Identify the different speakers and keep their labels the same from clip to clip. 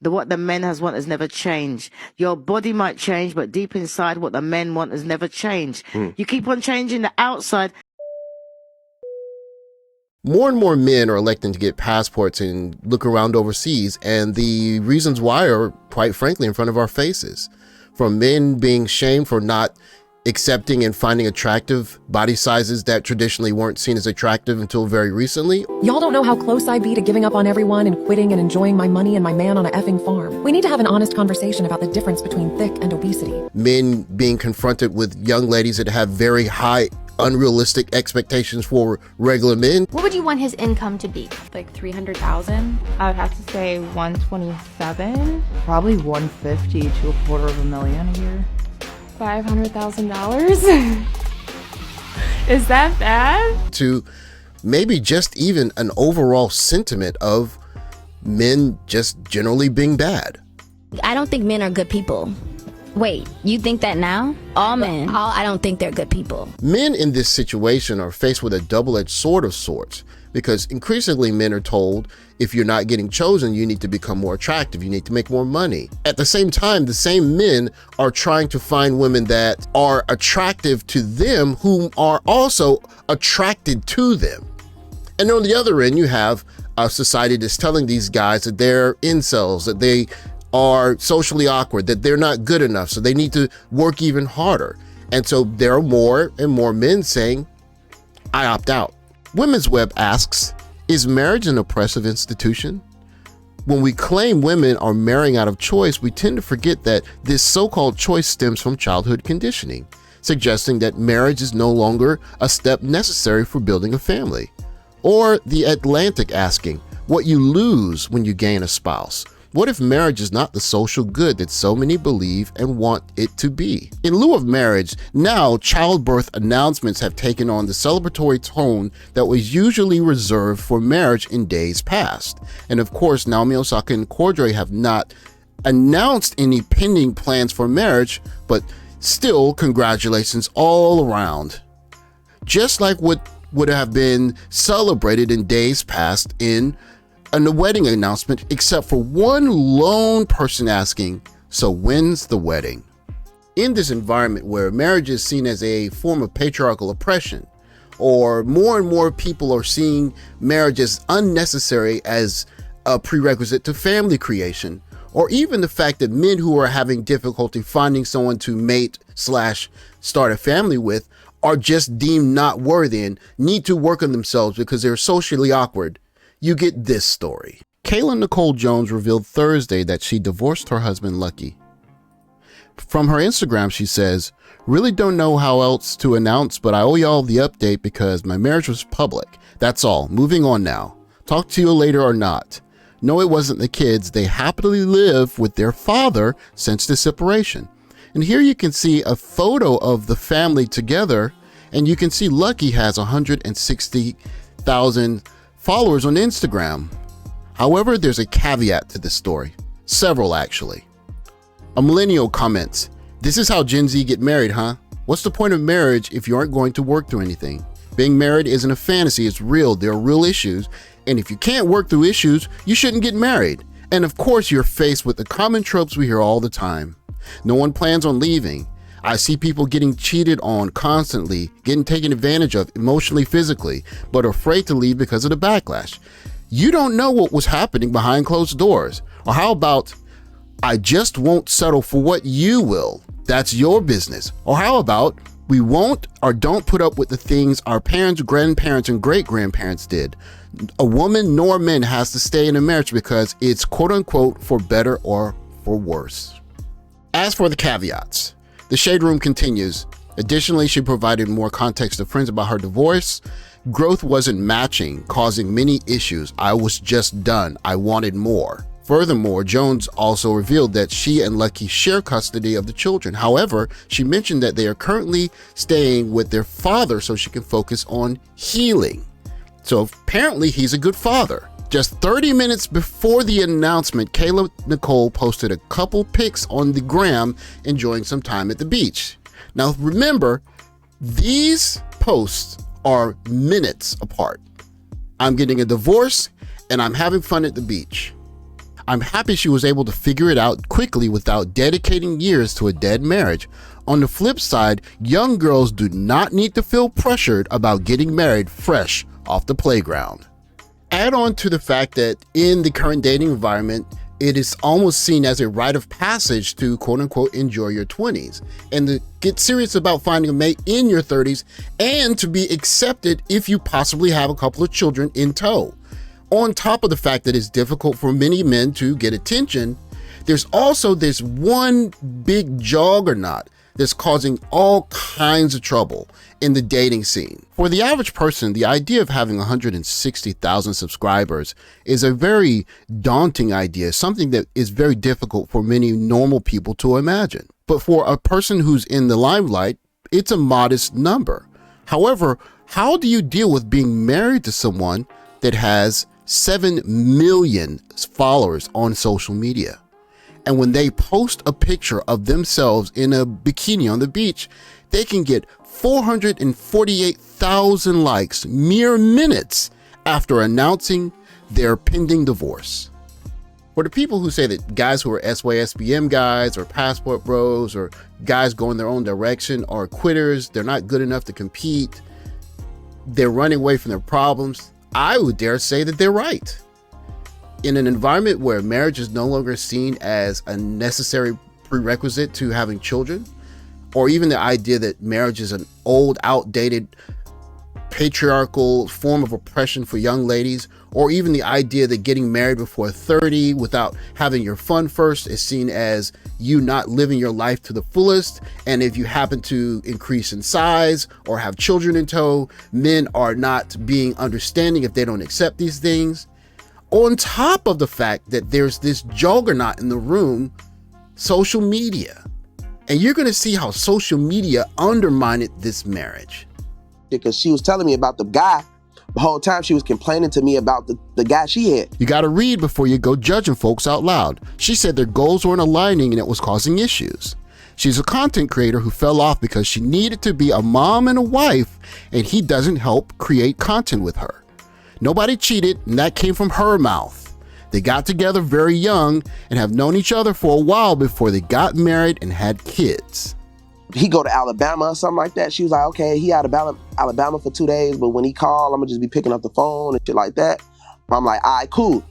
Speaker 1: What the men has want has never changed. Your body might change, but deep inside what the men want has never changed. You keep on changing the outside.
Speaker 2: More and more men are electing to get passports and look around overseas, and the reasons why are, quite frankly, in front of our faces. From men being shamed for not accepting and finding attractive body sizes that traditionally weren't seen as attractive until very recently.
Speaker 3: Y'all don't know how close I'd be to giving up on everyone and quitting and enjoying my money and my man on a effing farm. We need to have an honest conversation about the difference between thick and obesity.
Speaker 2: Men being confronted with young ladies that have very high, unrealistic expectations for regular men.
Speaker 4: What would you want his income to be?
Speaker 5: Like 300,000. I would have to say 127.
Speaker 6: Probably 150 to $250,000 a year.
Speaker 5: $500,000? Is that bad?
Speaker 2: To maybe just even an overall sentiment of men just generally being bad.
Speaker 7: I don't think men are good people. Wait, you think that now? All men. I don't think they're good people.
Speaker 2: Men in this situation are faced with a double-edged sword of sorts, because increasingly men are told if you're not getting chosen, you need to become more attractive, you need to make more money. At the same time, the same men are trying to find women that are attractive to them, whom are also attracted to them. And on the other end, you have a society that's telling these guys that they're incels, that they are socially awkward, that they're not good enough, so they need to work even harder. And so there are more and more men saying, I opt out. Women's Web asks, is marriage an oppressive institution? When we claim women are marrying out of choice, we tend to forget that this so-called choice stems from childhood conditioning, suggesting that marriage is no longer a step necessary for building a family. Or The Atlantic asking, what you lose when you gain a spouse. What if marriage is not the social good that so many believe and want it to be? In lieu of marriage, now childbirth announcements have taken on the celebratory tone that was usually reserved for marriage in days past. And of course, Naomi Osaka and Cordray have not announced any pending plans for marriage, but still, congratulations all around. Just like what would have been celebrated in days past in a wedding announcement, except for one lone person asking, so when's the wedding? In this environment where marriage is seen as a form of patriarchal oppression, or more and more people are seeing marriage as unnecessary as a prerequisite to family creation, or even the fact that men who are having difficulty finding someone to mate/start a family with are just deemed not worthy and need to work on themselves because they're socially awkward, you get this story. Kayla Nicole Jones revealed Thursday that she divorced her husband, Luhkye. From her Instagram, she says, really don't know how else to announce, but I owe y'all the update because my marriage was public. That's all. Moving on now. Talk to you later or not. No, it wasn't the kids. They happily live with their father since the separation. And here you can see a photo of the family together, and you can see Luhkye has 160,000 followers on Instagram. However, there's a caveat to this story. Several, actually. A millennial comments, this is how Gen Z get married, huh? What's the point of marriage if you aren't going to work through anything? Being married isn't a fantasy, it's real. There are real issues. And if you can't work through issues, you shouldn't get married. And of course, you're faced with the common tropes we hear all the time. No one plans on leaving. I see people getting cheated on constantly, getting taken advantage of emotionally, physically, but are afraid to leave because of the backlash. You don't know what was happening behind closed doors. Or how about, I just won't settle for what you will. That's your business. Or how about, we won't or don't put up with the things our parents, grandparents, and great-grandparents did. A woman nor men has to stay in a marriage because it's quote-unquote for better or for worse. As for the caveats, the Shade Room continues. Additionally, she provided more context to friends about her divorce. Growth wasn't matching, causing many issues. I was just done. I wanted more. Furthermore, Jones also revealed that she and Luhkye share custody of the children. However, she mentioned that they are currently staying with their father so she can focus on healing. So apparently he's a good father. Just 30 minutes before the announcement, Kayla Nicole posted a couple pics on the gram enjoying some time at the beach. Now remember, these posts are minutes apart. I'm getting a divorce and I'm having fun at the beach. I'm happy she was able to figure it out quickly without dedicating years to a dead marriage. On the flip side, young girls do not need to feel pressured about getting married fresh off the playground. Add on to the fact that in the current dating environment, it is almost seen as a rite of passage to quote unquote enjoy your 20s and to get serious about finding a mate in your 30s and to be accepted if you possibly have a couple of children in tow. On top of the fact that it's difficult for many men to get attention, there's also this one big juggernaut that's causing all kinds of trouble in the dating scene. For the average person, the idea of having 160,000 subscribers is a very daunting idea, something that is very difficult for many normal people to imagine. But for a person who's in the limelight, it's a modest number. However, how do you deal with being married to someone that has 7 million followers on social media? And when they post a picture of themselves in a bikini on the beach, they can get 448,000 likes mere minutes after announcing their pending divorce. For the people who say that guys who are SYSBM guys or passport bros or guys going their own direction are quitters, they're not good enough to compete, they're running away from their problems, I would dare say that they're right. In an environment where marriage is no longer seen as a necessary prerequisite to having children, or even the idea that marriage is an old, outdated, patriarchal form of oppression for young ladies, or even the idea that getting married before 30 without having your fun first is seen as you not living your life to the fullest, and if you happen to increase in size or have children in tow, men are not being understanding if they don't accept these things. On top of the fact that there's this juggernaut in the room, social media. And you're going to see how social media undermined this marriage.
Speaker 8: Because she was telling me about the guy, the whole time she was complaining to me about the guy she had.
Speaker 2: You got to read before you go judging folks out loud. She said their goals weren't aligning and it was causing issues. She's a content creator who fell off because she needed to be a mom and a wife, and he doesn't help create content with her. Nobody cheated, and that came from her mouth. They got together very young and have known each other for a while before they got married and had kids.
Speaker 8: He go to Alabama or something like that. She was like, okay, he out of Alabama for 2 days, but when he called, I'm gonna just be picking up the phone and shit like that. I'm like, all right, cool.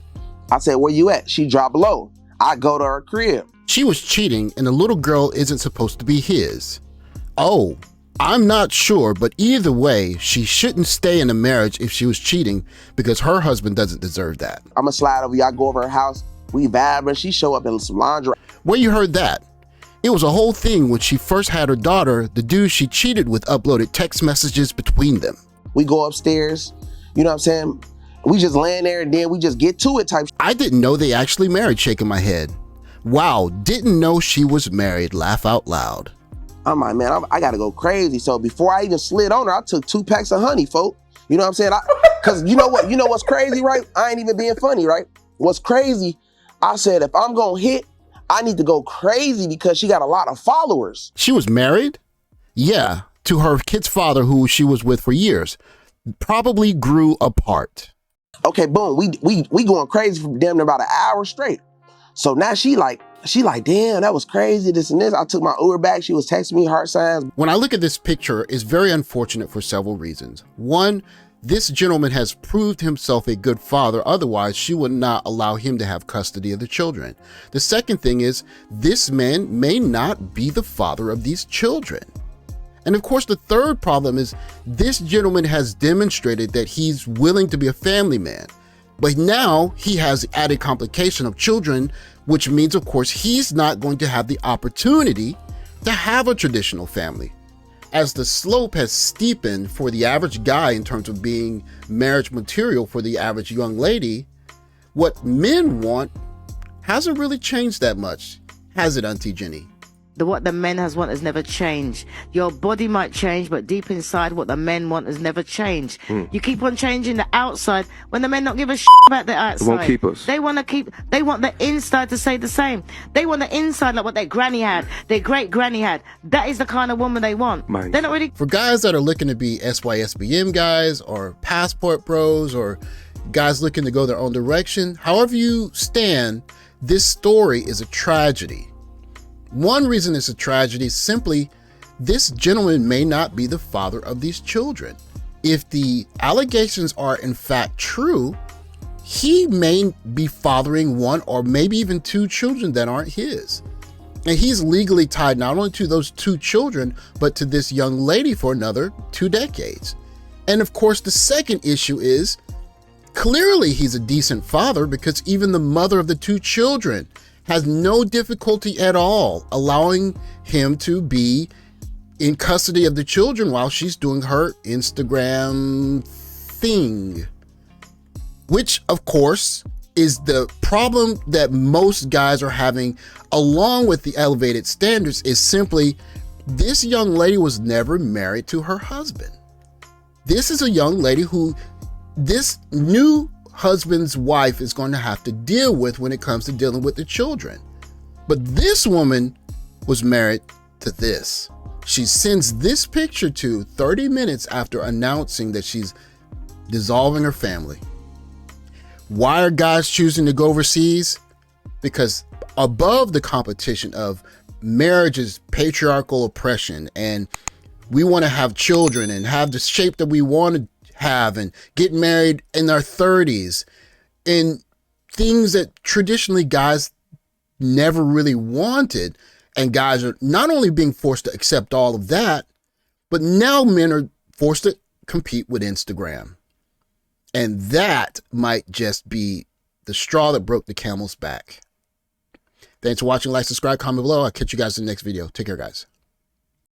Speaker 8: I said, where you at? She dropped low. I go to her crib.
Speaker 2: She was cheating, and the little girl isn't supposed to be his. Oh, I'm not sure, but either way, she shouldn't stay in a marriage if she was cheating because her husband doesn't deserve that.
Speaker 8: I'm gonna slide over, y'all go over her house, we vibe, and she show up in some lingerie.
Speaker 2: Where you heard that? It was a whole thing when she first had her daughter. The dude she cheated with uploaded text messages between them.
Speaker 8: We go upstairs, you know what I'm saying? We just land there and then we just get to it type.
Speaker 2: I didn't know they actually married, shaking my head. Wow, didn't know she was married, laugh out loud.
Speaker 8: I'm like, man, I gotta go crazy. So before I even slid on her, I took 2 packs of honey, folk. You know what I'm saying? Cause you know what's crazy, right? I ain't even being funny, right? What's crazy, I said, if I'm gonna hit, I need to go crazy because she got a lot of followers.
Speaker 2: She was married? Yeah, to her kid's father who she was with for years. Probably grew apart.
Speaker 8: Okay, boom, we going crazy for damn near about an hour straight. So now she like, damn, that was crazy, this and this. I took my Uber back. She was texting me heart signs.
Speaker 2: When I look at this picture, it's very unfortunate for several reasons. One, this gentleman has proved himself a good father. Otherwise, she would not allow him to have custody of the children. The second thing is, this man may not be the father of these children. And of course, the third problem is this gentleman has demonstrated that he's willing to be a family man. But now he has the added complication of children, which means, of course, he's not going to have the opportunity to have a traditional family. As the slope has steepened for the average guy in terms of being marriage material for the average young lady, what men want hasn't really changed that much, has it, Auntie Jenny?
Speaker 1: What the men want has never changed. Your body might change, but deep inside, what the men want has never changed. You keep on changing the outside when the men don't give a shit about the outside.
Speaker 9: It won't keep us.
Speaker 1: They want the inside to stay the same. They want the inside like what their granny had, their great granny had. That is the kind of woman they want. They're not really.
Speaker 2: For guys that are looking to be SYSBM guys or passport bros or guys looking to go their own direction, however you stand, this story is a tragedy. One reason it's a tragedy is simply this gentleman may not be the father of these children. If the allegations are in fact true, he may be fathering one or maybe even two children that aren't his. And he's legally tied not only to those two children, but to this young lady for another 2 decades. And of course, the second issue is clearly he's a decent father, because even the mother of the two children has no difficulty at all allowing him to be in custody of the children while she's doing her Instagram thing. Which, of course, is the problem that most guys are having, along with the elevated standards, is simply this young lady was never married to her husband. This is a young lady who this new husband's wife is going to have to deal with when it comes to dealing with the children. But this woman was married to this. She sends this picture to 30 minutes after announcing that she's dissolving her family. Why are guys choosing to go overseas? Because above the competition of marriage's patriarchal oppression, and we want to have children and have the shape that we want to have and get married in our 30s, and things that traditionally guys never really wanted, and guys are not only being forced to accept all of that, but now men are forced to compete with Instagram. And that might just be the straw that broke the camel's back. Thanks for watching. Like, subscribe, comment below. I'll catch you guys in the next video. Take care, guys.